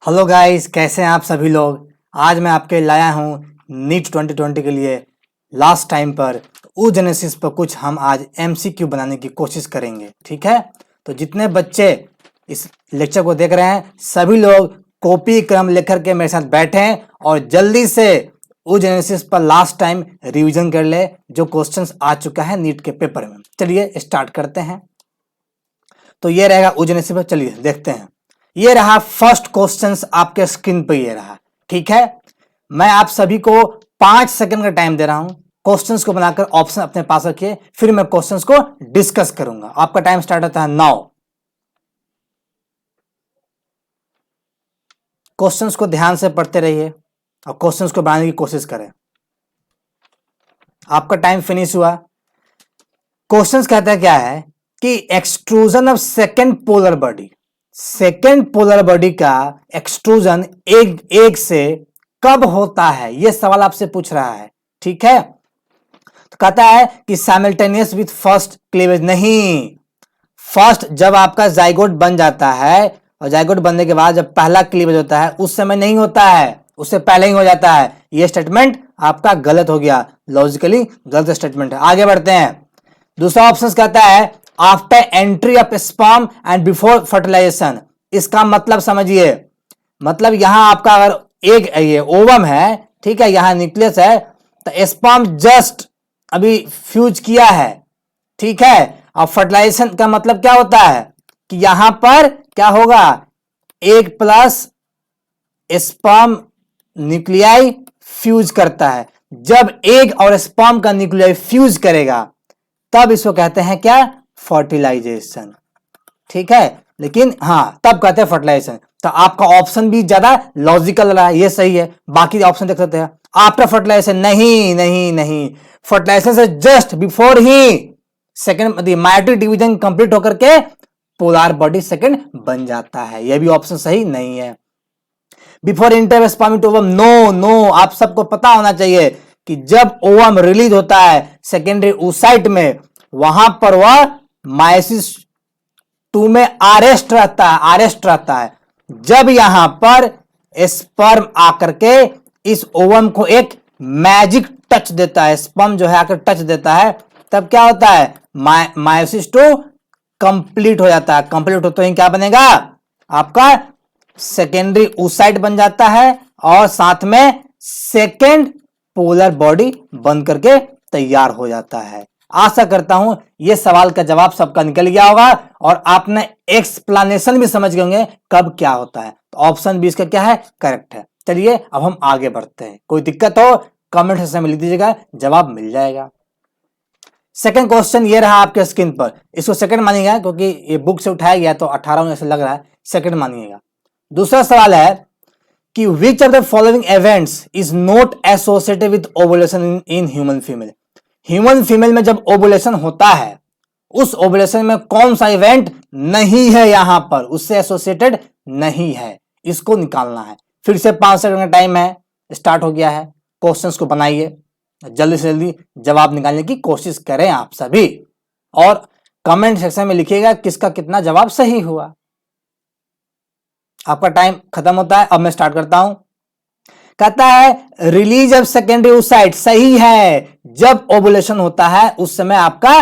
Hello guys, कैसे हैं आप सभी लोग। आज मैं आपके लाया हूं नीट 2020 के लिए लास्ट टाइम पर oogenesis पर कुछ हम आज एमसीक्यू बनाने की कोशिश करेंगे। ठीक है, तो जितने बच्चे इस लेक्चर को देख रहे हैं सभी लोग कॉपी क्रम लेकर के मेरे साथ बैठें और जल्दी से oogenesis पर लास्ट टाइम रिवीजन कर ले जो क्वेश्चंस आ चुका है नीट के पेपर में। चलिए स्टार्ट करते हैं। तो ये रहेगा oogenesis पर, चलिए देखते हैं। ये रहा फर्स्ट क्वेश्चंस आपके स्क्रीन पे, ये रहा। ठीक है, मैं आप सभी को 5 सेकंड का टाइम दे रहा हूं। क्वेश्चंस को बनाकर ऑप्शन अपने पास रखिए, फिर मैं क्वेश्चंस को डिस्कस करूंगा। आपका टाइम स्टार्ट होता है नाउ। क्वेश्चंस को ध्यान से पढ़ते रहिए और क्वेश्चंस को बनाने की कोशिश करें। आपका टाइम फिनिश हुआ। क्वेश्चंस कहता है क्या है कि extrusion of second polar body, second polar body का एक्सट्रूजन एक से कब होता है, यह सवाल आपसे पूछ रहा है। ठीक है, तो कहता है कि साइमल्टेनियस विथ फर्स्ट क्लीवेज। नहीं, फर्स्ट जब आपका जाइगोट बन जाता है और जाइगोट बनने के बाद जब पहला क्लीवेज होता है उस समय नहीं होता है, उससे पहले ही हो जाता है। यह स्टेटमेंट आपका गलत हो गया, लॉजिकली गलत स्टेटमेंट है। आगे बढ़ते हैं। दूसरा ऑप्शन कहता है after entry of sperm and before fertilization. इसका मतलब समझिए, मतलब यहां आपका अगर एक ये ओवम है, ठीक है, यहां न्यूक्लियस है, तो स्पर्म जस्ट अभी फ्यूज किया है। ठीक है, और फर्टिलाइजेशन का मतलब क्या होता है कि यहां पर क्या होगा, एक प्लस स्पर्म न्यूक्लियाई फ्यूज करता है। जब एग और स्पर्म का न्यूक्लियाई फ्यूज करेगा तब इसको कहते हैं क्या, फर्टिलाइजेशन। ठीक है, लेकिन हाँ तब कहते हैं फर्टिलाइजेशन। तो आपका ऑप्शन भी ज्यादा लॉजिकल रहा, ये सही है। बाकी ऑप्शन देख सकते हैं आफ्टर फर्टिलाइजेशन। नहीं नहीं नहीं, फर्टिलाइजेशन से जस्ट बिफोर ही सेकेंड मायोटिक डिवीजन कंप्लीट होकर के पोलर बॉडी सेकेंड बन जाता है। यह भी ऑप्शन सही नहीं है। Before enter sperm to ovum, no no, आप सबको पता होना चाहिए कि जब ओवम रिलीज होता है सेकेंडरी oocyte में, वहां पर वह मायोसिस 2 में अरेस्ट रहता है। जब यहां पर स्पर्म आकर के इस ओवम को एक मैजिक टच देता है, स्पर्म जो है आकर टच देता है, तब क्या होता है, मायोसिस 2 कंप्लीट हो जाता है। कंप्लीट होते ही क्या बनेगा, आपका सेकेंडरी oocyte बन जाता है और साथ में सेकेंड पोलर बॉडी बन करके तैयार हो जाता है। आशा करता हूं यह सवाल का जवाब सबका निकल गया होगा और आपने एक्सप्लेनेशन भी समझ गए होंगे कब क्या होता है। तो ऑप्शन 20 का क्या है, करेक्ट है। चलिए अब हम आगे बढ़ते हैं। कोई दिक्कत हो कमेंट सेक्शन में लिख दीजिएगा, जवाब मिल जाएगा। सेकंड क्वेश्चन ये रहा आपके स्क्रीन पर। इसको सेकंड मानिएगा क्योंकि ये बुक से उठाया गया तो 18 ऐसे लग रहा है, सेकंड मानिएगा। दूसरा सवाल है कि which of the following events is not associated with ovulation in human female. Human female में जब ओवुलेशन होता है उस ओवुलेशन में कौन सा इवेंट नहीं है, यहां पर उससे एसोसिएटेड नहीं है, इसको निकालना है। फिर से 5 सेकंड का टाइम है, स्टार्ट हो गया है। क्वेश्चंस को बनाइए, जल्दी से जल्दी जवाब निकालने की कोशिश करें आप सभी और कमेंट सेक्शन में लिखिएगा किसका कितना जवाब सही हुआ। आपका टाइम खत्म होता है, अब मैं स्टार्ट करता हूं। कहता है रिलीज ऑफ सेकेंडरी oocyte, सही है। जब ओवुलेशन होता है उस समय आपका,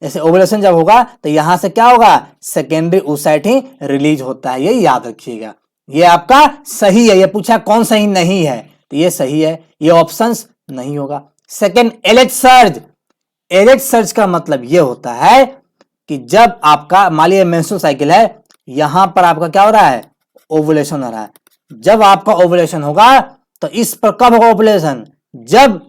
जैसे ओवुलेशन जब होगा तो यहां से क्या होगा, सेकेंडरी oocyte ही रिलीज होता है, ये याद रखिएगा। ये आपका सही है। ये पूछा कौन सही नहीं है, तो ये सही है, ये ऑप्शंस नहीं होगा। Second LH surge, LH surge का मतलब ये होता है कि जब आपका मान लीजिए मेंस्ट्रुअल साइकिल है, यहां पर आपका क्या हो रहा है, ओवुलेशन हो रहा है। जब आपका ओवुलेशन होगा तो इस पर कब होगा ओवुलेशन, जब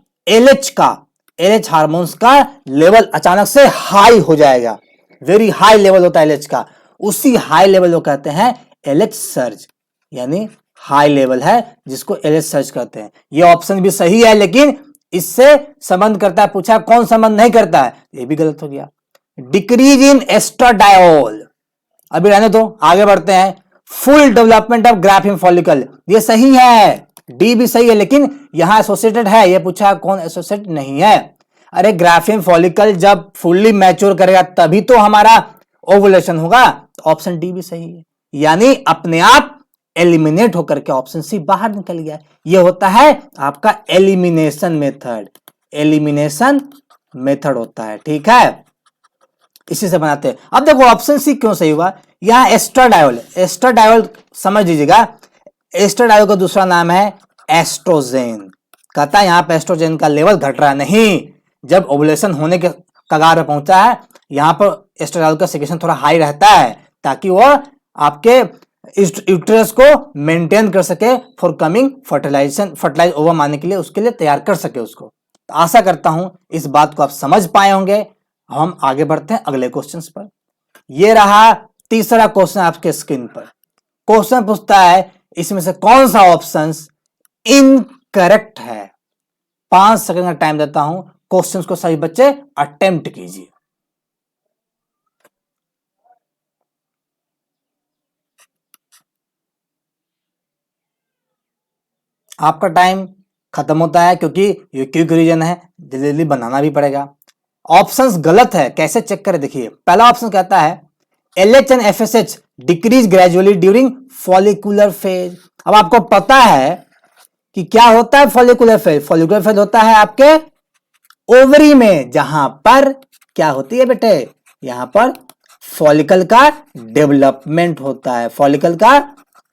LH हार्मोन्स का लेवल अचानक से हाई हो जाएगा, वेरी हाई लेवल होता है LH का, उसी हाई लेवल को कहते हैं LH सर्ज, यानी हाई लेवल है जिसको LH सर्ज कहते हैं। ये ऑप्शन भी सही है लेकिन इससे संबंध करता है, पूछा कौन संबंध नहीं करता है, ये भी गलत हो गया। डिक्रीज इन एस्ट्राडायोल, अभी रहने दो, आगे बढ़ते हैं। Full development of graphene follicle, ये सही है, डी भी सही है, लेकिन यहां एसोसिएटेड है, ये पूछा कौन एसोसिएटेड नहीं है। अरे ग्राफिन फॉलिकल जब फुल्ली मैच्योर करेगा तभी तो हमारा ओवुलेशन होगा, तो ऑप्शन डी भी सही है। यानी अपने आप एलिमिनेट होकर के ऑप्शन सी बाहर निकल गया। ये होता है आपका एलिमिनेशन मेथड, एलिमिनेशन मेथड होता है, ठीक है, इसी से बनाते हैं। अब देखो ऑप्शन सी क्यों सही हुआ, यहां एस्ट्राडायोल, एस्ट्राडायोल समझ लीजिएगा, एस्ट्राडायोल का दूसरा नाम है एस्ट्रोजेन। कहता है यहां पर एस्ट्रोजेन का लेवल घट रहा नहीं, जब ओवुलेशन होने के कगार पे पहुंचा है यहां पर एस्ट्राडायोल का सिक्रेशन थोड़ा हाई रहता है, ताकि वो आपके यूट्रस को मेंटेन कर सके फॉर कमिंग फर्टिलाइज ओवम आने के लिए, उसके लिए तैयार कर सके उसको। तो आशा करता हूं इस बात को आप समझ पाए होंगे। हम आगे बढ़ते हैं अगले क्वेश्चंस पर। यह रहा तीसरा क्वेश्चन आपके स्क्रीन पर। क्वेश्चन पूछता है इसमें से कौन सा ऑप्शन इनकरेक्ट है। 5 सेकंड का टाइम देता हूं, क्वेश्चंस को सभी बच्चे अटेम्प्ट कीजिए। आपका टाइम खत्म होता है क्योंकि ये क्विक रीजन है, जल्दी जल्दी बनाना भी पड़ेगा। ऑप्शंस गलत है, कैसे चेक करें देखिए। पहला ऑप्शन कहता है LH and FSH decrease gradually during follicular phase. अब आपको पता है कि क्या होता है फॉलिकुलर फेज, फॉलिकुलर फेज होता है आपके ओवरी में, जहां पर क्या होती है बेटे, यहां पर फॉलिकल का डेवलपमेंट होता है, फॉलिकल का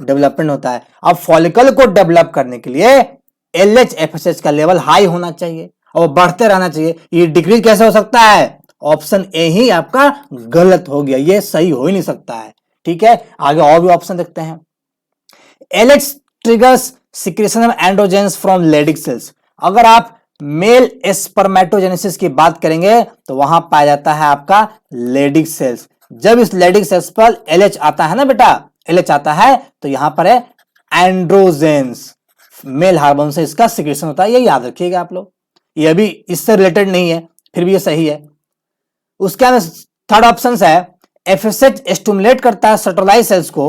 डेवलपमेंट होता है। अब फॉलिकल को डेवलप करने के लिए LH FSH का लेवल हाई होना चाहिए और बढ़ते रहना चाहिए। ये डिक्रीज कैसे हो सकता है, ऑप्शन ए ही आपका गलत हो गया, ये सही हो ही नहीं सकता है, ठीक है। आगे और भी ऑप्शन देखते हैं। LH triggers secretion of androgens from Leydig cells. अगर आप मेल स्पर्मेटोजेनेसिस की बात करेंगे तो वहां पाया जाता है आपका लेडिक सेल्स। जब इस लेडिक सेल्स पर LH आता है ना बेटा, LH आता है तो यहां पर है एंड्रोजेंस, मेल हार्मोन से इसका सिक्रेशन होता है, ये याद रखिएगा आप लोग। ये अभी इससे रिलेटेड नहीं है, फिर भी ये सही है। उसके बाद थर्ड ऑप्शन है FSH स्टिमुलेट करता है सेंट्रलाइज सेल्स को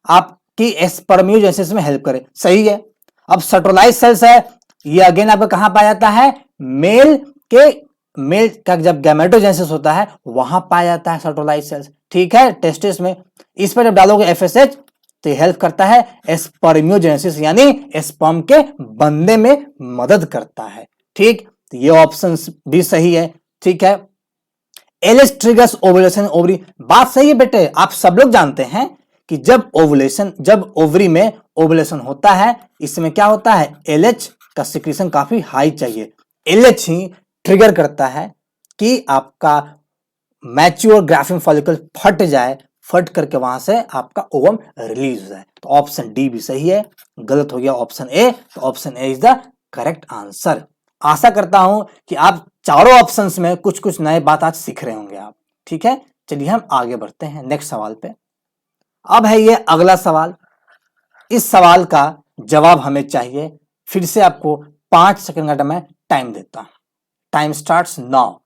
आपकी स्पर्मियोजेनेसिस में हेल्प करे, सही है। अब सेंट्रलाइज सेल्स है, ये अगेन आपको कहां पाया जाता है, मेल का जब गैमेटोजेनेसिस होता है वहां पाया जाता है सेंट्रलाइज सेल्स, ठीक है, टेस्टिस में। इस पर जब डालोगे FSH तो ये हेल्प करता है स्पर्मियोजेनेसिस, यानी स्पर्म के बनने में मदद करता है, ठीक। तो ये ऑप्शन भी सही है, ठीक है। LH ट्रिगर्स ओवुलेशन ओवरी, बात सही है बेटे, आप सब लोग जानते हैं कि जब ओवरी में ओवुलेशन होता है, इसमें क्या होता है, LH का सिक्रेशन काफी हाई चाहिए। LH ही ट्रिगर करता है कि आपका मैच्योर ग्राफिन फॉलिकल फट जाए, फट करके वहां से आपका ओवम रिलीज हो जाए। तो ऑप्शन डी भी सही है, गलत हो गया ऑप्शन ए, तो option A is the correct answer. आशा करता हूं कि आप चारों ऑप्शंस में कुछ कुछ नए बात आज सीख रहे होंगे आप, ठीक है। चलिए हम आगे बढ़ते हैं नेक्स्ट सवाल पे। अब है ये अगला सवाल, इस सवाल का जवाब हमें चाहिए। फिर से आपको 5 सेकंड का मैं टाइम देता हूं, टाइम स्टार्ट्स नाउ।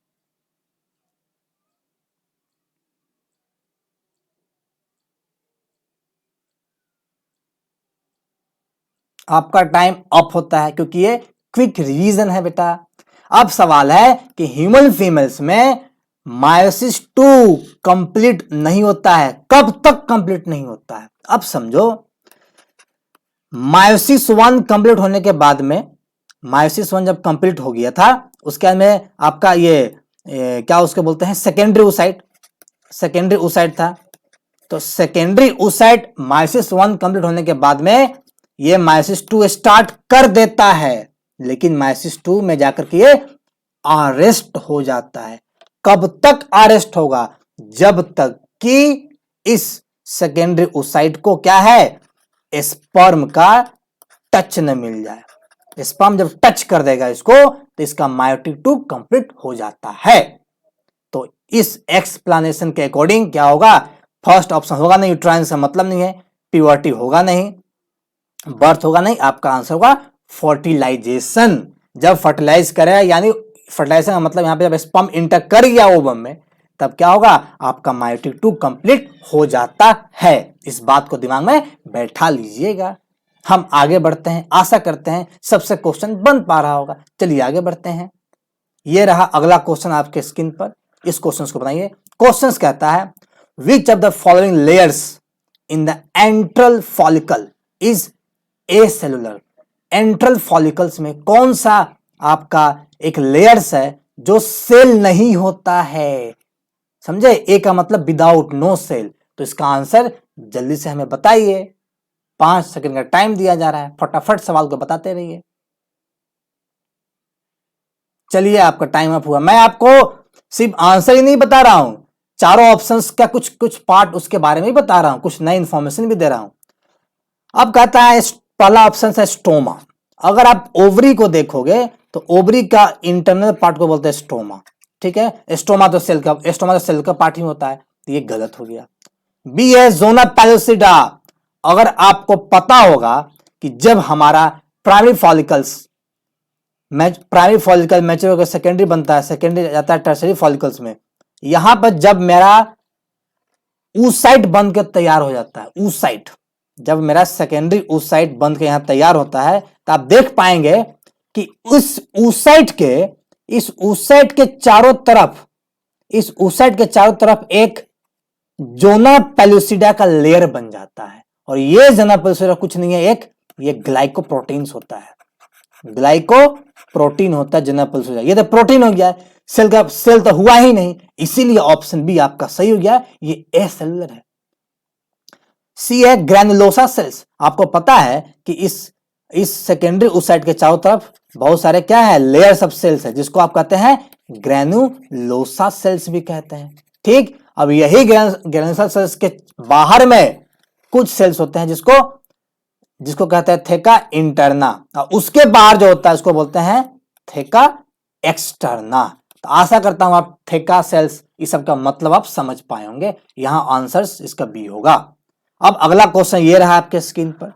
आपका टाइम अप होता है क्योंकि ये क्विक रिवीजन है बेटा। अब सवाल है कि ह्यूमन फीमेल्स में मायोसिस 2 कंप्लीट नहीं होता है, कब तक कंप्लीट नहीं होता है। अब समझो मायोसिस 1 कंप्लीट होने के बाद में, मायोसिस 1 जब कंप्लीट हो गया था उसके बाद में आपका ये क्या उसके बोलते हैं सेकेंडरी oocyte, सेकेंडरी oocyte था। तो सेकेंडरी oocyte मायोसिस 1 कंप्लीट होने के बाद में ये मायोसिस 2 स्टार्ट कर देता है, लेकिन मायोसिस 2 में जाकर के ये अरेस्ट हो जाता है। कब तक अरेस्ट होगा, जब तक कि इस सेकेंडरी oocyte को क्या है, स्पर्म का टच न मिल जाए। स्पर्म जब टच कर देगा इसको तो इसका मायोटिक 2 कंप्लीट हो जाता है। तो इस एक्सप्लेनेशन के अकॉर्डिंग क्या होगा, फर्स्ट ऑप्शन होगा नहीं, यूट्राइन से मतलब नहीं है, प्यूबर्टी होगा नहीं, बर्थ होगा नहीं, आपका आंसर होगा फर्टिलाइजेशन। जब फर्टिलाइज करे, यानी फर्टिलाइजेशन का मतलब यहां पे जब स्पर्म इंटर कर गया ओवम में, तब क्या होगा, आपका मायोटिक 2 कंप्लीट हो जाता है। इस बात को दिमाग में बैठा लीजिएगा। हम आगे बढ़ते हैं, आशा करते हैं सबसे क्वेश्चन बन पा रहा होगा। चलिए आगे बढ़ते हैं। यह रहा अगला क्वेश्चन आपके स्क्रीन पर, इस क्वेश्चन को बनाइए। क्वेश्चन कहता है which of the following layers in the enteral follicle is a cellular. Enteral follicles में कौन सा आपका एक लेयर्स है जो सेल नहीं होता है? समझे? ए का मतलब विदाउट, नो सेल। तो इसका आंसर जल्दी से हमें बताइए। 5 सेकंड का टाइम दिया जा रहा है, फटाफट सवाल को बताते रहिए। चलिए आपका टाइम अप हुआ। मैं आपको सिर्फ आंसर ही नहीं बता रहा हूं, चारों ऑप्शंस का कुछ कुछ पार्ट उसके बारे में ही बता रहा हूं, कुछ नई इंफॉर्मेशन भी दे रहा हूं। अब कहता है पहला ऑप्शन है स्टोमा। अगर आप ओवरी को देखोगे तो ओवरी का इंटरनल पार्ट को बोलते हैं स्टोमा। ठीक है, स्टोमा तो सेल का पार्ट ही होता है, तो ये गलत हो गया। बी है जोना पैलोसिडा। अगर आपको पता होगा कि जब हमारा प्राइमरी फॉलिकल्स मैच्योर होकर सेकेंडरी बनता है, सेकेंडरी जाता है टर्सरी फॉलिकल्स में, यहां पर जब मेरा oocyte बनकर तैयार हो जाता है, oocyte, जब मेरा सेकेंडरी oocyte बनकर यहां तैयार होता है, तो आप देख पाएंगे कि इस oocyte के चारों तरफ एक जोना पेलुसिडा का लेयर बन जाता है। और ये जोना पेलुसिडा कुछ नहीं है, ये ग्लाइकोप्रोटीन्स होता है, ग्लाइकोप्रोटीन होता है जोना पेलुसिडा। ये तो प्रोटीन हो गया, सेल तो हुआ ही नहीं, इसीलिए ऑप्शन बी आपका सही हो गया, ये ए सेलुलर है। सी है ग्रैनुलोसा सेल्स। आपको पता है कि इस सेकेंडरी oocyte के चारों तरफ बहुत सारे क्या है, लेयर्स ऑफ सेल्स है, जिसको आप कहते हैं ग्रैनुलोसा सेल्स भी कहते हैं। ठीक, अब यही ग्रैनुलोसा सेल्स के बाहर में कुछ सेल्स होते हैं जिसको कहते हैं थेका इंटरना, और उसके बाहर जो होता है उसको बोलते हैं थेका एक्सटर्ना। तो आशा करता हूं आप थेका सेल्स इस सब का मतलब आप समझ पाए होंगे। यहां आंसर्स इसका बी होगा। अब अगला क्वेश्चन ये रहा आपके स्क्रीन पर।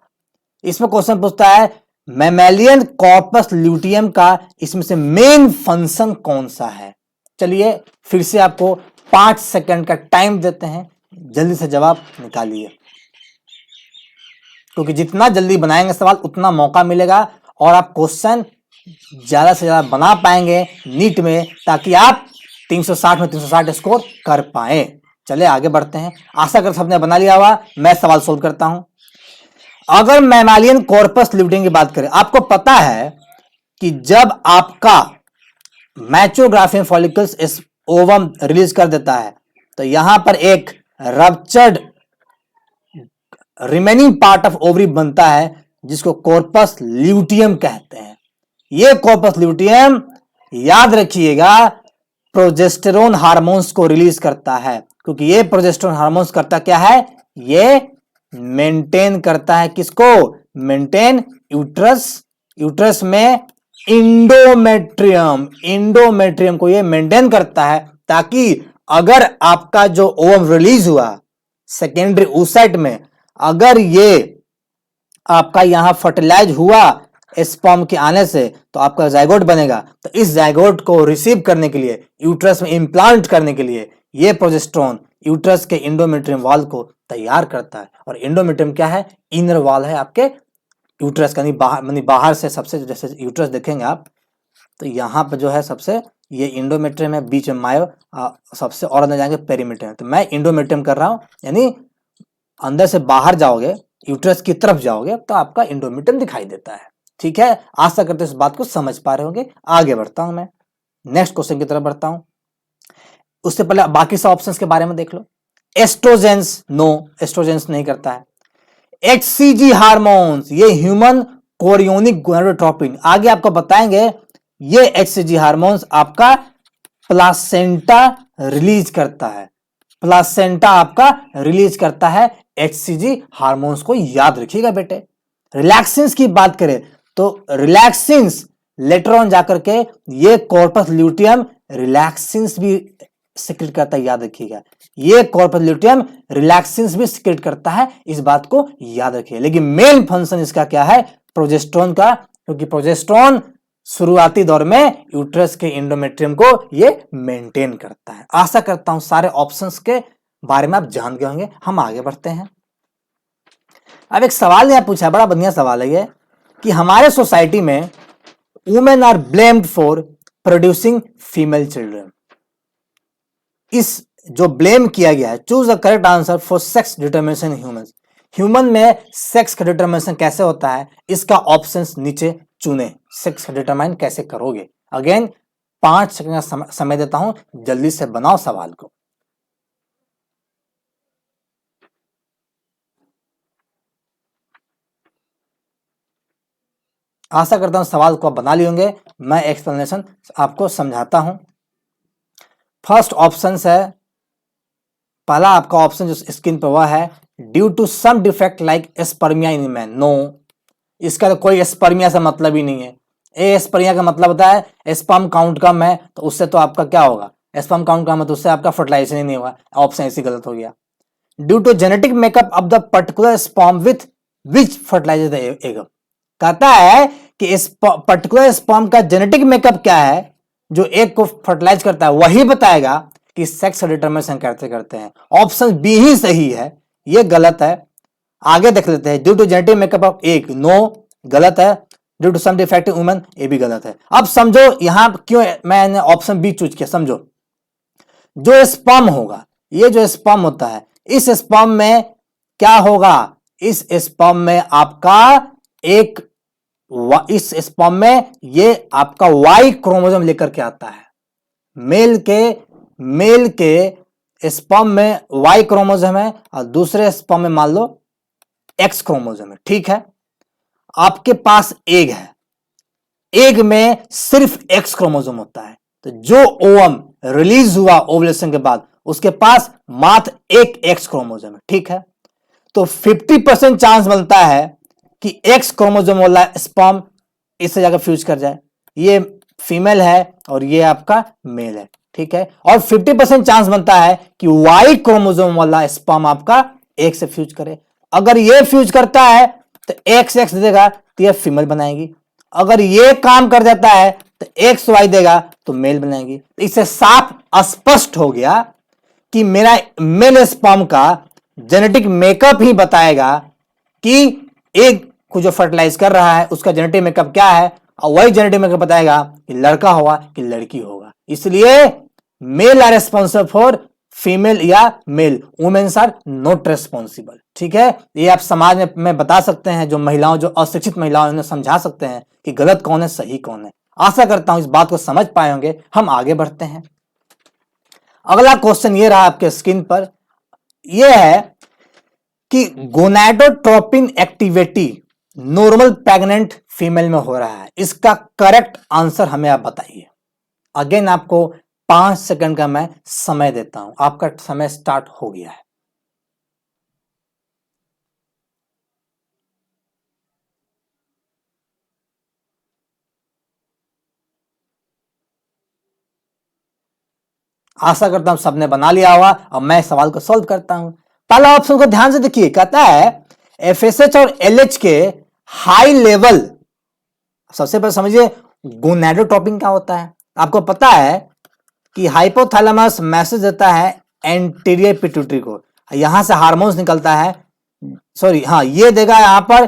इसमें क्वेश्चन पूछता है मैमेलियन कॉर्पस ल्यूटियम का इसमें से मेन फंक्शन कौन सा है? चलिए फिर से आपको 5 सेकंड का टाइम देते हैं, जल्दी से जवाब निकालिए, क्योंकि जितना जल्दी बनाएंगे सवाल उतना मौका मिलेगा और आप क्वेश्चन ज्यादा से ज्यादा बना पाएंगे नीट में, ताकि आप 360 में 360 स्कोर कर पाए। चलिए आगे बढ़ते हैं। आशा कर सबने बना लिया हुआ। मैं सवाल सोल्व करता हूं। अगर मैमालियन कॉर्पस ल्यूटियम की बात करें, आपको पता है कि जब आपका मैच्योग्राफियन फॉलिकल्स ओवम रिलीज कर देता है, तो यहां पर एक ruptured remaining part of ovary बनता है, जिसको कॉर्पस ल्यूटियम कहते हैं। ये कॉर्पस ल्यूटियम याद रखिएगा प्रोजेस्टेरोन हार्मोन्स को रिलीज करता है, क्योंकि ये प्रोजेस्टेरोन हार्मोन्स करता क्या है, ये मेंटेन करता है किसको, मेंटेन यूट्रस में इंडोमेट्रियम को ये मेंटेन करता है, ताकि अगर आपका जो ओवम रिलीज हुआ सेकेंडरी oocyte में, अगर ये आपका यहां फर्टिलाइज हुआ स्पर्म के आने से, तो आपका जाइगोट बनेगा। तो इस जाइगोट को रिसीव करने के लिए, यूट्रस में इंप्लांट करने के लिए, ये प्रोजेस्टेरोन यूट्रस के इंडोमेट्रियम वॉल को तैयार करता है। और इंडोमेट्रियम क्या है, इनर वॉल है आपके यूट्रस का, बाहर से सबसे, जैसे यूट्रस देखेंगे आप तो यहाँ पर जो है सबसे ये इंडोमेट्रियम है, बीच में मायो, सबसे और अंदर जाएंगे पेरीमेट्रियम। तो मैं इंडोमेट्रियम कर रहा हूं, यानी अंदर से बाहर जाओगे, यूट्रस की तरफ जाओगे, तो आपका इंडोमेट्रियम दिखाई देता है। ठीक है, आशा करते इस बात को समझ पा रहे होंगे। आगे बढ़ता हूं मैं, नेक्स्ट क्वेश्चन की तरफ बढ़ता हूं। उससे पहले बाकी सब ऑप्शंस के बारे में देख लो। एस्ट्रोजेंस, नो, एस्ट्रोजेंस नहीं करता है। HCG हार्मोन्स, ये ह्यूमन कोरियोनिक गोनाडोट्रोपिन, आगे आपको बताएंगे। ये HCG हार्मोन्स आपका प्लासेंटा रिलीज करता है, प्लासेंटा आपका रिलीज करता है HCG हार्मोन्स को, याद रखिएगा बेटे। रिलैक्सिन्स की बात करें तो रिलैक्सिन्स लेटर ऑन जाकर के ये कॉर्पस ल्यूटियम रिलैक्सिन्स भी सिक्रेट करता है, याद रखिएगा। ये कॉर्पस ल्यूटियम रिलैक्सिन्स भी सिक्रेट करता है, इस बात को याद रखिए। लेकिन मेन फंक्शन इसका क्या है, प्रोजेस्टेरोन का, क्योंकि प्रोजेस्टेरोन शुरुआती दौर में यूट्रस के इंडोमेट्रियम को ये मेंटेन करता है। आशा करता हूं सारे ऑप्शंस के बारे में आप जान गए होंगे। हम आगे बढ़ते हैं। अब एक सवाल यहां पूछा, बड़ा बढ़िया सवाल है ये, कि हमारे सोसाइटी में women are blamed for producing female children. इस जो ब्लेम किया गया है, choose the correct answer for sex determination in humans. Human में सेक्स का डिटरमिनेशन कैसे होता है, इसका ऑप्शंस नीचे चुने। सेक्स का डिटरमाइन कैसे करोगे? अगेन 5 सेकंड का समय देता हूं, जल्दी से बनाओ सवाल को। आशा करता हूं सवाल को आप बना लिए होंगे। मैं एक्सप्लेनेशन आपको समझाता हूं। फर्स्ट ऑप्शन है, पहला आपका ऑप्शन जो स्क्रीन पर हुआ है, due to some defect like aspermia in man. No, इसका तो कोई एस्पर्मिया से मतलब ही नहीं है। एस्पर्मिया का मतलब होता है स्पर्म काउंट कम है, तो उससे तो आपका क्या होगा, स्पर्म काउंट कम है तो उससे आपका फर्टिलाइजेशन ही नहीं होगा। ऑप्शन ऐसी गलत हो गया। Due to genetic makeup of the particular sperm with which fertilize the egg. कहता है कि इस पर्टिकुलर स्पर्म का जेनेटिक मेकअप क्या है जो एग को फर्टिलाइज करता है, वही बताएगा कि सेक्स डिटरमिनेशन कैसे करते हैं। ऑप्शन बी ही सही है, ये गलत है। आगे देख लेते हैं। Due to genetic makeup of egg, no, गलत है। Due to some defect in woman, ये भी गलत है। अब समझो यहां क्यों मैंने ऑप्शन बी चूज किया। समझो, जो स्पर्म होगा, ये जो स्पर्म होता है, इस स्पर्म में क्या होगा, इस स्पर्म में आपका एक इस स्पर्म में ये आपका वाई क्रोमोसोम लेकर के आता है। मेल के स्पर्म में वाई क्रोमोसोम है और दूसरे स्पर्म में मान लो एक्स क्रोमोसोम है। ठीक है, आपके पास एग है, एग में सिर्फ एक्स क्रोमोसोम होता है, तो जो ओवम रिलीज हुआ ओवुलेशन के बाद, उसके पास मात्र एक एक्स क्रोमोसोम है। ठीक है, तो 50% चांस बनता है कि एक्स क्रोमोसोम वाला स्पर्म इससे जाकर फ्यूज कर जाए। ये फीमेल है और ये आपका मेल है। ठीक है, और 50% चांस बनता है कि वाई क्रोमोसोम वाला स्पर्म आपका एक से फ्यूज करे। अगर ये फ्यूज करता है तो एक्स एक्स देगा तो ये फीमेल बनाएगी। अगर ये काम कर जाता है तो एक्स वाई देगा तो मेल बनाएगी। इससे साफ स्पष्ट हो गया कि मेरा मेल स्पर्म का जेनेटिक मेकअप ही बताएगा कि एग को जो फर्टिलाइज कर रहा है उसका जेनेटिक मेकअप क्या है, और वही जेनेटिक मेकअप बताएगा कि लड़का होगा कि लड़की होगा। इसलिए male are responsible for female या male, womens are not responsible. ठीक है, ये आप समाज में बता सकते हैं, जो महिलाओं, जो अशिक्षित महिलाओं, उन्हें समझा सकते हैं कि गलत कौन है, सही कौन है। आशा करता हूं इस बात को समझ पाए होंगे। हम आगे बढ़ते हैं। अगला क्वेश्चन ये रहा आपके स्क्रीन पर, यह है कि gonadotropin activity normal pregnant female में हो रहा है, इसका करेक्ट आंसर हमें आप बताइए। अगेन आपको 5 सेकंड का मैं समय देता हूं, आपका समय स्टार्ट हो गया है। आशा करता हूं सबने बना लिया होगा और मैं सवाल को सॉल्व करता हूं। पहला ऑप्शन को ध्यान से देखिए, कहता है एफएसएच और एलएच के हाई लेवल। सबसे पहले समझिए गोनाडोट्रोपिन क्या होता है। आपको पता है कि हाइपोथैलेमस मैसेज देता है एंटीरियर पिट्यूटरी को, यहां से हार्मोन्स निकलता है, सॉरी हाँ, ये देगा यहां पर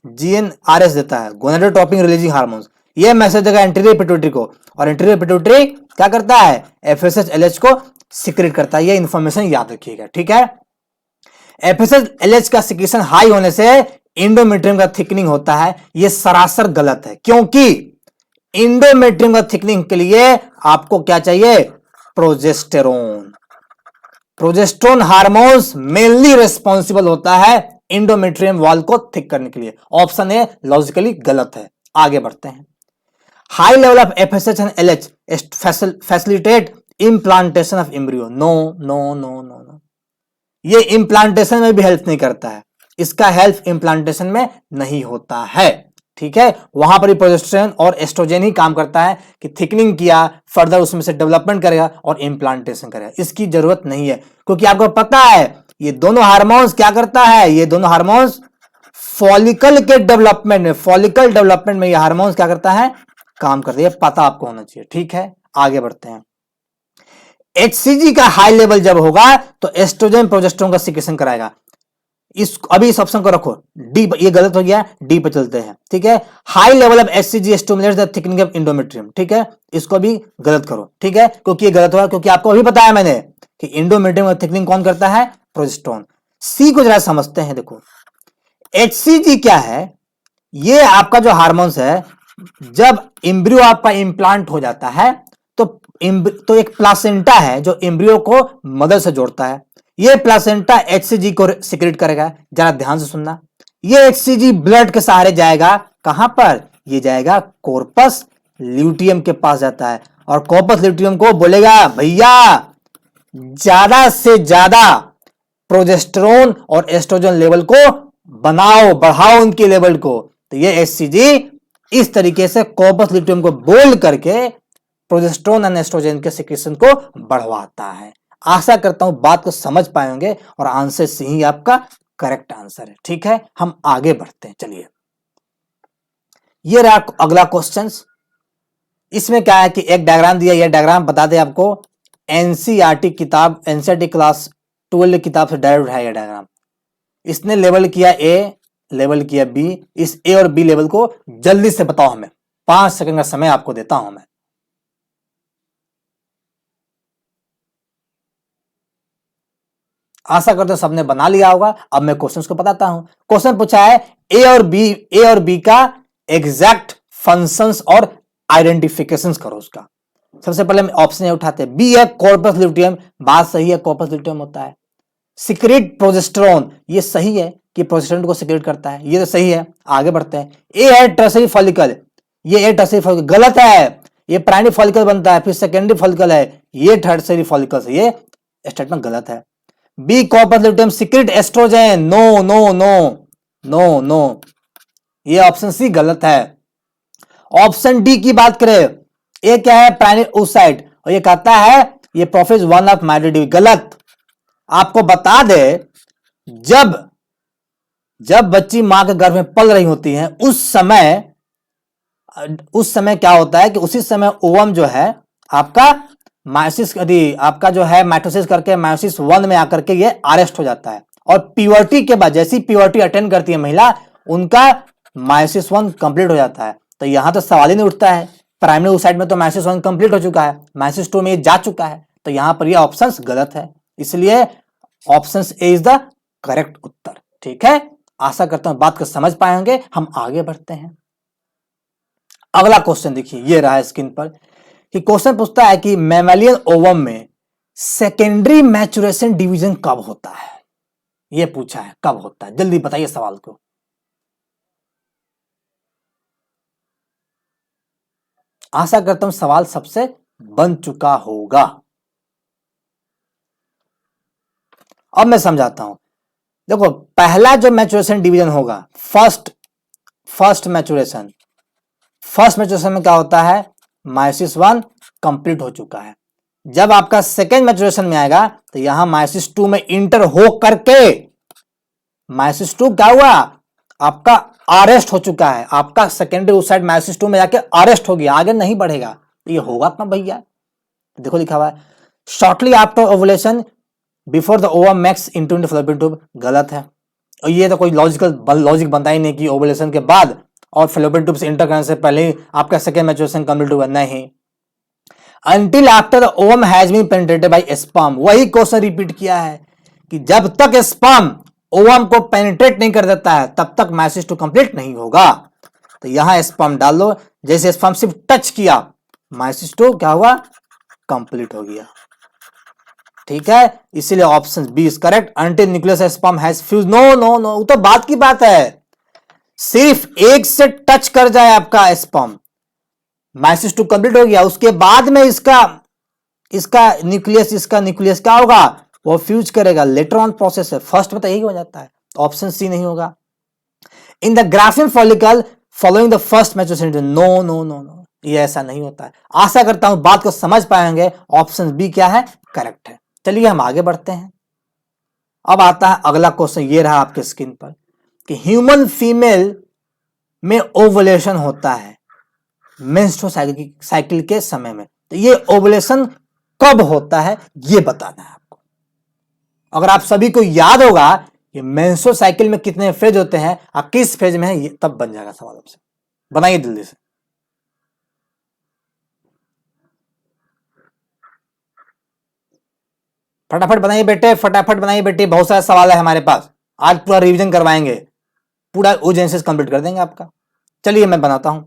जीएनआरएस देता है, गोनाडोट्रोपिन रिलीजिंग हार्मोन्स। ये मैसेज देगा एंटीरियर पिट्यूटरी को, और एंटीरियर पिट्यूटरी क्या करता है, एफएसएच एलएच को सिक्रेट करता है। ये इंफॉर्मेशन याद रखिएगा। ठीक है, एफएसएच एलएच का सिक्रेशन हाई होने से इंडोमेट्रियम का थिकनिंग होता है। यह सरासर गलत है, क्योंकि इंडोमेट्रियम का थिकनिंग के लिए आपको क्या चाहिए, progesterone. Progesterone hormones mainly responsible होता है इंडोमेट्रियम वॉल को थिक करने के लिए। ऑप्शन ए लॉजिकली गलत है। आगे बढ़ते हैं। High level of FSH and LH facilitate implantation of embryo. No no no no no, ये इम्प्लांटेशन में भी हेल्प नहीं करता है, इसका हेल्प इम्प्लांटेशन में नहीं होता है। ठीक है, वहां पर प्रोजेस्टेरोन और एस्ट्रोजन ही काम करता है कि थिकनिंग किया, फर्दर उसमें से डेवलपमेंट करेगा और इम्प्लांटेशन करेगा। इसकी जरूरत नहीं है, क्योंकि आपको पता है ये दोनों हार्मोन्स क्या करता है, ये दोनों हार्मोन्स फॉलिकल के डेवलपमेंट में, फॉलिकल डेवलपमेंट में ये हार्मोन्स क्या करता है, काम करता है। पता आपको होना चाहिए। ठीक है, आगे बढ़ते हैं। HCG का हाई लेवल जब होगा तो एस्ट्रोजन प्रोजेस्टेरोन का सिक्रेशन कराएगा। अभी इस ऑप्शन को रखो, डी, ये गलत हो गया, डी पे चलते हैं। ठीक है, high level of HCG stimulates the thickening of endometrium. ठीक है, इसको भी गलत करो। ठीक है, क्योंकि ये गलत हुआ, क्योंकि आपको अभी बताया मैंने कि इंडोमेट्रियम का थिकनिंग कौन करता है, प्रोजेस्टेरोन। सी को जरा समझते हैं। देखो HCG क्या है, ये आपका जो हार्मोन्स है, जब एम्ब्रियो आपका इम्प्लांट हो जाता है तो एक प्लासेंटा है जो एम्ब्रियो को मदर से जोड़ता है। ये प्लासेंटा HCG को सिक्रेट करेगा। जरा ध्यान से सुनना, ये HCG ब्लड के सहारे जाएगा कहां पर, ये जाएगा कॉर्पस ल्यूटियम के पास जाता है, और कॉर्पस ल्यूटियम को बोलेगा भैया ज्यादा से ज्यादा प्रोजेस्टेरोन और एस्ट्रोजन लेवल को बनाओ, बढ़ाओ उनके लेवल को। तो ये HCG इस तरीके से कॉर्पस ल्यूटियम को बोल करके प्रोजेस्टेरोन और एस्ट्रोजन के सिक्रेशन को बढ़वाता है। आशा करता हूं बात को समझ पाएंगे और आंसर सी ही आपका करेक्ट आंसर है। ठीक है, हम आगे बढ़ते हैं। चलिए, ये रहा अगला क्वेश्चन। इसमें क्या है कि एक डायग्राम दिया, यह डायग्राम बता दे आपको एनसीईआरटी किताब, एनसीईआरटी क्लास 12 किताब से डायरेक्ट उठाया डायग्राम। इसने लेवल किया ए, लेवल किया बी। इस ए और बी लेवल को जल्दी से बताओ हमें, 5 सेकंड का समय आपको देता हूं मैं। आशा करते सबने बना लिया होगा। अब मैं क्वेश्चंस को बताता हूं। क्वेश्चन पूछा है ए और बी का एग्जैक्ट फंक्शंस और आइडेंटिफिकेशंस करो उसका। सबसे पहले हम ऑप्शन उठाते हैं। बी है कॉर्पस ल्यूटियम, बात सही है, कॉर्पस ल्यूटियम होता है। सिक्रेट प्रोजेस्टेरोन, ये सही है कि प्रोजेस्टेरोन को सिक्रेट करता है, ये तो सही है। आगे बढ़ते हैं। ए है टर्शियरी फॉलिकल, ये ए टर्शियरी फॉलिकल गलत है, ये प्राइमरी फॉलिकल बनता है, फिर सेकेंडरी फॉलिकल है, ये टर्शियरी फॉलिकल है, ये स्टेटमेंट गलत है। B corpus luteum secrete estrogen, no no no no no, ये ऑप्शन सी गलत है। ऑप्शन डी की बात करें, ये क्या है प्राइमरी oocyte, और ये कहता है ये प्रोफेज वन ऑफ माइटोडीवी, गलत। आपको बता दे जब जब बच्ची मां के गर्भ में पल रही होती है उस समय क्या होता है कि उसी समय ओवम जो है आपका मायोसिस, यदि आपका जो है माइटोसिस करके मायोसिस 1 में आकर के ये अरेस्ट हो जाता है, और प्यूबर्टी के बाद जैसी प्यूबर्टी अटेंड करती है महिला, उनका मायोसिस 1 कंप्लीट हो जाता है। तो यहां तो सवाल ही नहीं उठता है, प्राइमरी oocyte में तो मायोसिस 1 कंप्लीट हो चुका है, मायोसिस 2 में ये जा चुका है, तो यहां पर ये ऑप्शन गलत है। इसलिए option A is the correct उत्तर। ठीक है, आशा करता हूं बात को समझ पाएंगे। हम आगे बढ़ते हैं। अगला क्वेश्चन देखिए, ये रहा है स्क्रीन पर कि क्वेश्चन पूछता है कि मैमेलियन ओवम में सेकेंडरी मैचुरेशन डिवीजन कब होता है। ये पूछा है कब होता है, जल्दी बताइए सवाल को। आशा करता हूं सवाल सबसे बन चुका होगा। अब मैं समझाता हूं। देखो पहला जो मैचुरेशन डिवीजन होगा, फर्स्ट मैचुरेशन में क्या होता है, मायोसिस 1 कंप्लीट हो चुका है। जब आपका सेकेंड मैचुरेशन में आएगा तो यहां मायोसिस 2 में इंटर हो करके मायोसिस 2 क्या हुआ, आपका अरेस्ट हो चुका है, आपका सेकेंडरी oocyte मायोसिस 2 में जाके अरेस्ट हो गया, आगे नहीं बढ़ेगा। ये होगा अपना भैया, देखो लिखा हुआ है shortly after ovulation before the ovum max into the fallopian tube, गलत है। और ये तो कोई लॉजिक बनता ही नहीं कि ओवुलेशन के बाद और फैलोपियन ट्यूब से इंटर करने से पहले ही आपका सेकेंड मैचुरेशन कंप्लीट हुआ, नहीं। Until after the ovum has been penetrated by sperm, वही क्वेश्चन रिपीट किया है कि जब तक स्पर्म ओवम को पेनिट्रेट नहीं कर देता है तब तक मायोसिस 2 कंप्लीट नहीं होगा। तो यहां स्पर्म डाल दो, जैसे स्पर्म सिर्फ टच किया मायोसिस 2 क्या हुआ, कंप्लीट हो गया। ठीक है, इसीलिए option B is correct. Until nucleus sperm has fuse, no no no, तो बात की बात है, सिर्फ एक से टच कर जाए आपका स्पर्म, मायोसिस 2 कंप्लीट हो गया, उसके बाद में इसका न्यूक्लियस क्या होगा, वो फ्यूज करेगा, लेटर ऑन प्रोसेस है। फर्स्ट में तो यही हो जाता है, ऑप्शन सी नहीं होगा। In the graafian follicle following the first maturation, no no no no, ये ऐसा नहीं होता है। आशा करता हूं बात को समझ पाएंगे, ऑप्शन बी क्या है, करेक्ट है। चलिए हम आगे बढ़ते हैं। अब आता है अगला क्वेश्चन, ये रहा आपके स्क्रीन पर कि ह्यूमन फीमेल में ओवुलेशन होता है मेंस्ट्रुअल साइकिल के समय में, तो ये ओवुलेशन कब होता है ये बताना है आपको। अगर आप सभी को याद होगा कि मेंस्ट्रुअल साइकिल में कितने फेज होते हैं, आप किस फेज में है, ये तब बन जाएगा सवाल आपसे। बनाइए जल्दी से। फटाफट बनाइए बेटे, फटाफट बनाइए बेटे, बहुत सारे सवाल है हमारे पास, आज पूरा रिवीजन करवाएंगे, पूरा ओजेनेसिस कंप्लीट कर देंगे आपका। चलिए मैं बनाता हूं।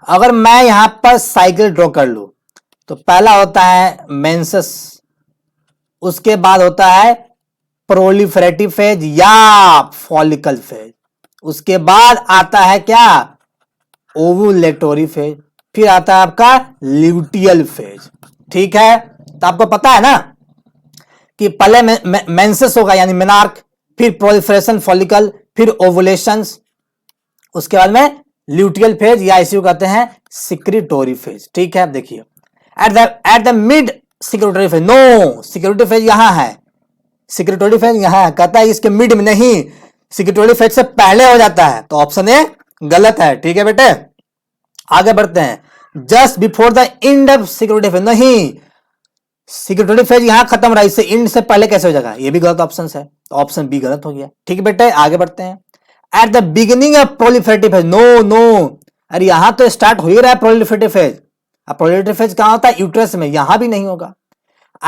अगर मैं यहां पर साइकिल ड्रॉ कर लूं तो पहला होता है मेंसस, उसके बाद होता है प्रोलिफरेटिव फेज या फॉलिकल फेज, उसके बाद आता है क्या, ओवुलेटोरी फेज, फिर आता है आपका ल्यूटियल फेज। ठीक है, तो आपको पता है ना कि पहले मेंसस होगा यानी मेनार्क, फिर प्रोलिफरेशन फॉलिकल, फिर ओवुलेशन, उसके बाद में ल्यूटियल फेज या इसी को कहते हैं सिक्रिटोरी फेज। ठीक है, अब देखिए at the mid secretory phase, no secretory phase यहां है, सिक्रिटोरी फेज यहां है, कहता है इसके मिड में नहीं, सिक्रिटोरी फेज से पहले हो जाता है, तो ऑप्शन ए गलत है। ठीक है बेटे, आगे बढ़ते हैं। Just before the end of secretory phase, नहीं सिक्रिटोरी फेज यहां खत्म रहा, इससे एंड से पहले कैसे हो जाएगा, ये भी गलत ऑप्शन है, तो ऑप्शन बी गलत हो गया। ठीक है बेटे, आगे बढ़ते हैं। At the beginning of proliferative phase, no no, अरे यहां तो स्टार्ट हो ही रहा है प्रोलिफरेटिव फेज, अब प्रोलिफरेटिव फेज कहां होता है, यूट्रस में, यहां भी नहीं होगा।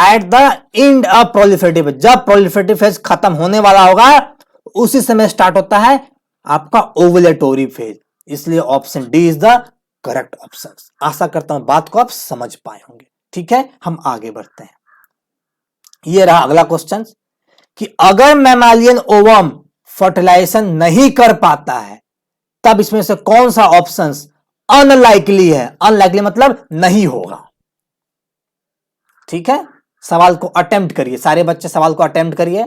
At the end of proliferative phase, जब प्रोलिफरेटिव फेज खत्म होने वाला होगा उसी समय स्टार्ट होता है आपका ओवुलेटोरी फेज, इसलिए option D is the correct option. आशा करता हूं बात को आप समझ पाए होंगे। ठीक है, हम आगे बढ़ते हैं। ये रहा अगला क्वेश्चन कि अगर मैमालियन ओवम फर्टिलाइजेशन नहीं कर पाता है तब इसमें से कौन सा ऑप्शन अनलाइकली है, अनलाइकली मतलब नहीं होगा। ठीक है, सवाल को अटेम्प्ट करिए, सारे बच्चे सवाल को अटेम्प्ट करिए।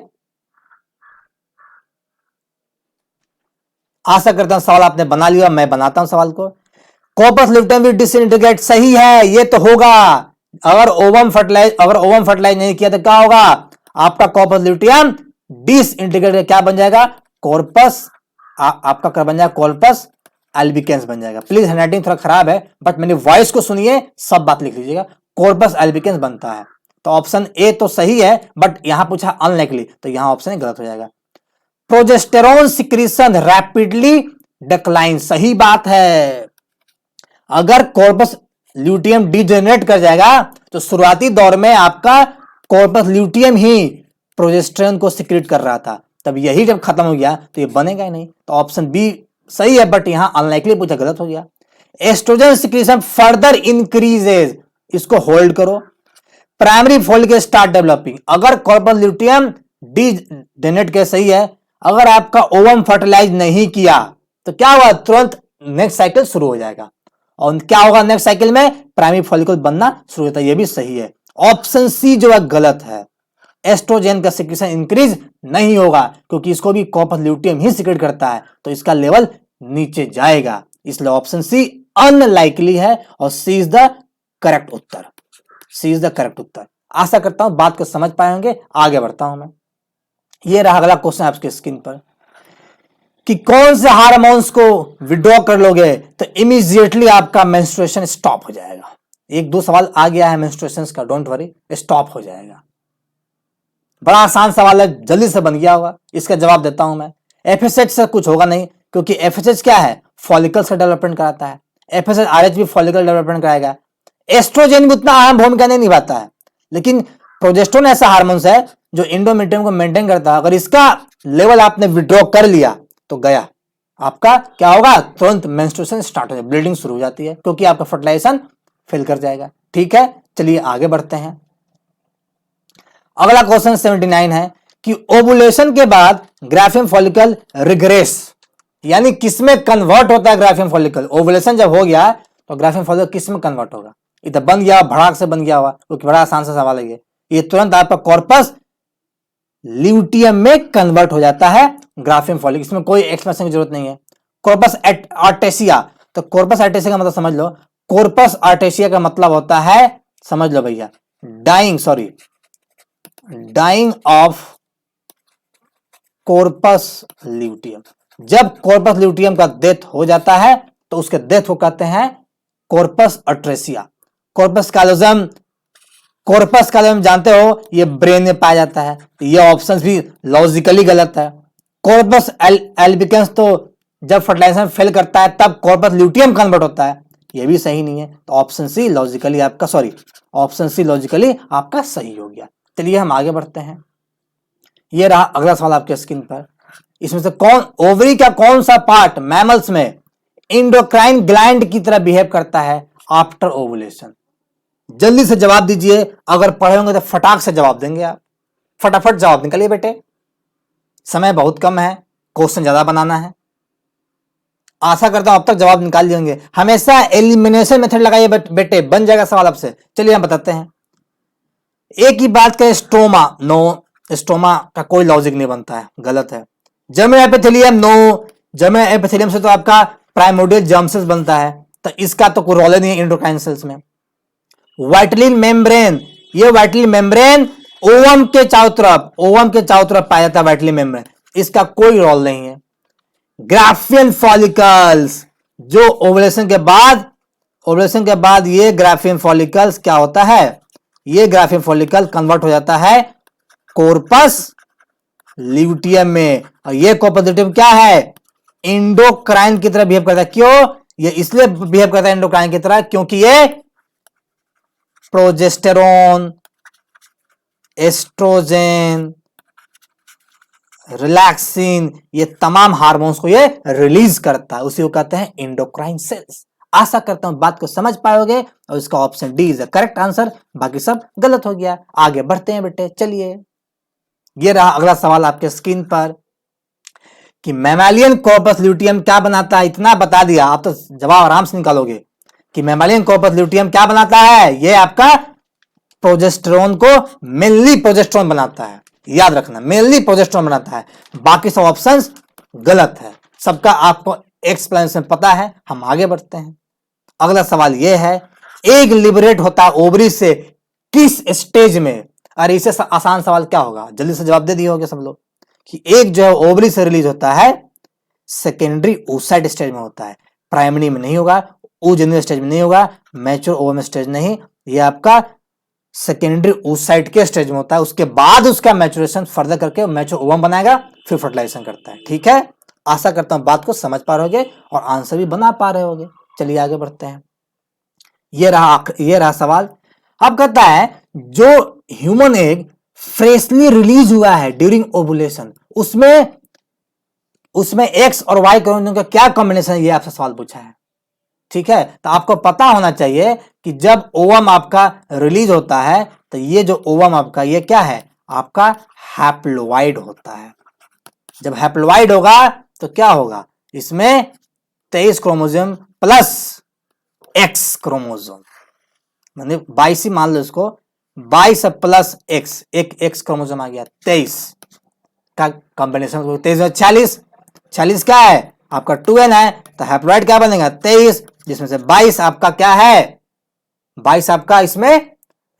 आशा करता हूं सवाल आपने बना लिया, मैं बनाता हूं सवाल को। कॉर्पस ल्यूटियम विल डिसइंटीग्रेट, सही है, ये तो होगा। अगर ओवम फर्टिलाइज नहीं किया तो क्या होगा, आपका कॉर्पस ल्यूटियम डिसइंटीग्रेट क्या बन जाएगा, कॉर्पस, आपका क्या बन जाएगा, कॉर्पस एल्बिकेंस बन जाएगा। प्लीज हैंडराइटिंग थोड़ा खराब है बट मेरी वॉइस को सुनिए, सब बात लिख लीजिएगा, कॉर्पस एल्बिकेंस बनता है। तो ऑप्शन ए तो सही है बट यहां पूछा अनलाइकली, तो यहां ऑप्शन गलत हो जाएगा। प्रोजेस्टेरोन सिक्रीशन रैपिडली डिक्लाइन, सही बात है। अगर कॉर्पस ल्यूटियम डिजेनरेट कर जाएगा तो शुरुआती दौर में आपका कॉर्पस ल्यूटियम ही प्रोजेस्टेरोन को सिक्रीट कर रहा था, तब यही जब खत्म हो गया तो ये बनेगा ही नहीं, तो ऑप्शन बी सही है बट यहां अनलाइकली पूछा, गलत हो गया। एस्ट्रोजन सिक्रीशन फर्दर इंक्रीजेज, इसको होल्ड करो। प्राइमरी फॉलिकल स्टार्ट डेवलपिंग, अगर कॉर्पस ल्यूटियम डिजेनरेट के सही है, अगर आपका ओवम फर्टिलाइज नहीं किया तो क्या हुआ, तुरंत नेक्स्ट साइकिल शुरू हो जाएगा, और क्या होगा नेक्स्ट साइकिल में, प्राइमरी फॉलिकल बनना शुरू होता है, ये भी सही है। ऑप्शन सी जो है गलत है, एस्ट्रोजन का सिक्रीशन इंक्रीज नहीं होगा क्योंकि इसको भी कॉर्पस ल्यूटियम ही सिक्रेट करता है, तो इसका लेवल नीचे जाएगा, इसलिए ऑप्शन सी अनलाइकली है और सी इज द करेक्ट उत्तर, सी इज द करेक्ट उत्तर। आशा करता हूं बात को समझ पाए होंगे, आगे बढ़ता हूं मैं। ये रहा अगला क्वेश्चन आपके स्क्रीन पर कि कौन से हार्मोन्स को विड्रॉ कर लोगे तो इमीडिएटली आपका मेंस्ट्रुएशन स्टॉप हो जाएगा। एक दो सवाल आ गया है मेंस्ट्रुएशन का, डोंट वरी, स्टॉप हो जाएगा। बड़ा आसान सवाल है, जल्दी से बन गया होगा, इसका जवाब देता हूं मैं। एफएसएच से कुछ होगा नहीं क्योंकि एफएसएच क्या है, फॉलिकल्स का डेवलपमेंट कराता है, एफएसएच आरएच भी फॉलिकल डेवलपमेंट कराएगा। एस्ट्रोजन भी उतना अहम भूमिका नहीं निभाता है, लेकिन प्रोजेस्टेरोन ऐसा हार्मोन्स है जो एंडोमेट्रियम को मेंटेन करता है, अगर इसका लेवल आपने विड्रॉ कर लिया तो गया, आपका क्या होगा, तुरंत मेंस्ट्रुएशन स्टार्ट हो जाएगा, ब्लीडिंग शुरू हो जाती है क्योंकि आपका फर्टिलाइजेशन फेल कर जाएगा। ठीक है, चलिए आगे बढ़ते हैं। अगला क्वेश्चन 79 है कि ओवुलेशन के बाद ग्राफियम फॉलिकल रिग्रेस, यानी किसमें कन्वर्ट होता है ग्राफियम फॉलिकल। ओवुलेशन जब हो गया तो ग्राफियम फॉलिकल किसमें कन्वर्ट होगा, इधर बन गया, भड़ाक से बन गया हुआ, क्योंकि बड़ा आसान सा सवाल है ये तुरंत आपका कॉर्पस ल्यूटियम में कन्वर्ट हो जाता है ग्राफियम फॉलिकल, इसमें कोई एक्सप्लेनेशन की जरूरत नहीं है। कॉर्पस आर्टेसिया, तो कॉर्पस आर्टेसिया का मतलब समझ लो, कॉर्पस आर्टेसिया का मतलब होता है, समझ लो भैया, डाइंग ऑफ कॉर्पस ल्यूटियम। जब कॉर्पस ल्यूटियम का डेथ हो जाता है तो उसके डेथ को कहते हैं कॉर्पस आर्टेसिया। कॉर्पस कैलोजम जानते हो, ये ब्रेन में पाया जाता है, ये ऑप्शन भी लॉजिकली गलत है। कॉर्पस एल्बिकेंस तो जब फर्टिलाइजेशन फेल करता है तब कॉर्पस ल्यूटियम कन्वर्ट होता है, ये भी सही नहीं है, तो ऑप्शन सी लॉजिकली आपका सही हो गया। चलिए हम आगे बढ़ते हैं। ये रहा अगला सवाल आपके स्क्रीन पर। इसमें से कौन ओवरी का कौन सा पार्ट मैमल्स में इंडोक्राइन ग्लैंड की तरह बिहेव करता है आफ्टर ओवुलेशन? जल्दी से जवाब दीजिए, अगर पढ़े होंगे तो फटाक से जवाब देंगे आप, फटाफट जवाब निकालिए बेटे, समय बहुत कम है, क्वेश्चन ज्यादा बनाना है। आशा करता हूं अब तक जवाब निकाल लिए होंगे। हमेशा एलिमिनेशन मेथड लगाइए बेटे, बन जाएगा सवाल आपसे। चलिए हम बताते हैं। एक ही बात करें स्ट्रोमा, नो, स्ट्रोमा का कोई लॉजिक नहीं बनता है, गलत है। Germinal epithelium, no, germinal epithelium से तो आपका प्राइमोर्डियल जर्म सेल्स बनता है, तो इसका तो कोई रोल नहीं है इंडोक्राइन सेल्स में। वाइटलिन मेम्ब्रेन, ये वाइटलिन मेम्ब्रेन ओवम के चारों तरफ पाया जाता है वाइटलिन मेम्ब्रेन, इसका कोई रोल नहीं है। ग्राफियन फॉलिकल्स, जो ओवुलेशन के बाद ये ग्राफियन फॉलिकल्स क्या होता है, ये ग्राफियन फॉलिकल कन्वर्ट हो जाता है कॉर्पस ल्यूटियम में, और ये कॉर्पस ल्यूटियम क्या है, इंडोक्राइन की तरह बिहेव करता है। क्यों? ये इसलिए बिहेव करता है इंडोक्राइन की तरह क्योंकि ये प्रोजेस्टेरोन, एस्ट्रोजेन, रिलैक्सिन, ये तमाम हार्मोन्स को ये रिलीज करता है, उसी को कहते हैं इंडोक्राइन सेल्स। आशा करता हूं बात को समझ पाओगे, और इसका option D is the correct answer, बाकी सब गलत हो गया। आगे बढ़ते हैं बेटे, चलिए। ये रहा अगला सवाल आपके स्क्रीन पर कि मैमालियन कॉर्पस ल्यूटियम क्या बनाता है। इतना बता दिया, आप तो जवाब आराम से निकालोगे कि मैमालियन कॉर्पस ल्यूटियम क्या बनाता है। ये आपका प्रोजेस्टेरोन को, मेनली प्रोजेस्टेरोन बनाता है, याद रखना, मेनली प्रोजेस्टेरोन बनाता है। बाकी सब ऑप्शंस गलत है, सबका आपको एक्सप्लेनेशन पता है। हम आगे बढ़ते हैं। अगला सवाल यह है, एग लिबरेट होता है ओवरी से किस स्टेज में? अरे इससे आसान सवाल क्या होगा, जल्दी से जवाब दे दिए होंगे सब लोग कि एग जो है ओवरी से रिलीज होता है सेकेंडरी oocyte स्टेज में होता है, प्राइमरी में नहीं होगा, oogenesis स्टेज में नहीं होगा, मैच्योर ओवम स्टेज नहीं, ये आपका सेकेंडरी oocyte के स्टेज में होता है। उसके बाद उसका मैच्योरेशन फर्दर करके मैच्योर ओवम बनाएगा, फिर फर्टिलाइजेशन करता है। ठीक है, आशा करता हूं बात को समझ पा रहे होगे और आंसर भी बना पा रहे होगे। चलिए आगे बढ़ते हैं। ये रहा सवाल। अब कहता है जो ह्यूमन एग फ्रेशली रिलीज हुआ है ड्यूरिंग ओवुलेशन, उसमें एक्स और वाई क्रोमोसोम का क्या कॉम्बिनेशन है, ये आपसे सवाल पूछा है। ठीक है, तो आपको पता होना चाहिए कि जब ओवम आपका रिलीज होता है तो ये जो ओवम आपका ये क्या है, आपका हैप्लोइड होता है। जब हैप्लोइड होगा तो क्या होगा, इसमें 23 क्रोमोसोम प्लस एक्स क्रोमोसोम, मतलब 22 ही मान लो इसको, 22 प्लस एक्स, एक एक्स क्रोमोसोम आ गया, 23 का कॉम्बिनेशन, 23 में 46 क्या है आपका 2n है, तो हैप्लोइड क्या बनेगा 23, जिसमें से 22 आपका क्या है, 22 आपका इसमें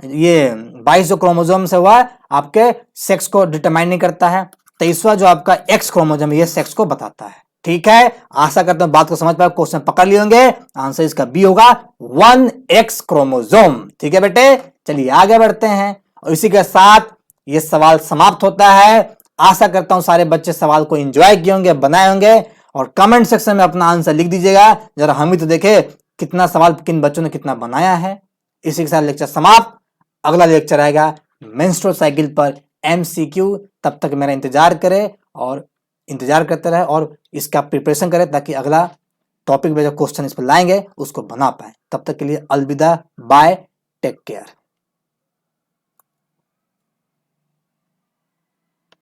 ये 22 जो क्रोमोसोम से हुआ आपके सेक्स को डिटरमाइन नहीं करता है, 23वां जो आपका एक्स क्रोमोसोम ये सेक्स को बताता है। ठीक है, आशा करता हूं बात को समझ पाए, क्वेश्चन पकड़ लिए होंगे, आंसर इसका बी होगा 1x क्रोमोसोम। ठीक है बेटे, चलिए आगे बढ़ते हैं और इसी के साथ ये सवाल समाप्त होता है। आशा करता हूं सारे बच्चे सवाल को एंजॉय किए होंगे, बनाए होंगे, और कमेंट सेक्शन में अपना आंसर लिख दीजिएगा, जरा हम भी तो देखे कितना सवाल किन बच्चों ने कितना बनाया है। इसी के साथ लेक्चर समाप्त। अगला लेक्चर आएगा मेंस्ट्रुअल साइकिल पर MCQ, तब तक मेरा इंतजार करें और इंतजार करते रहे और इसका प्रिपरेशन करें ताकि अगला टॉपिक में जो क्वेश्चन इस पर लाएंगे उसको बना पाए। तब तक के लिए अलविदा, बाय, टेक केयर।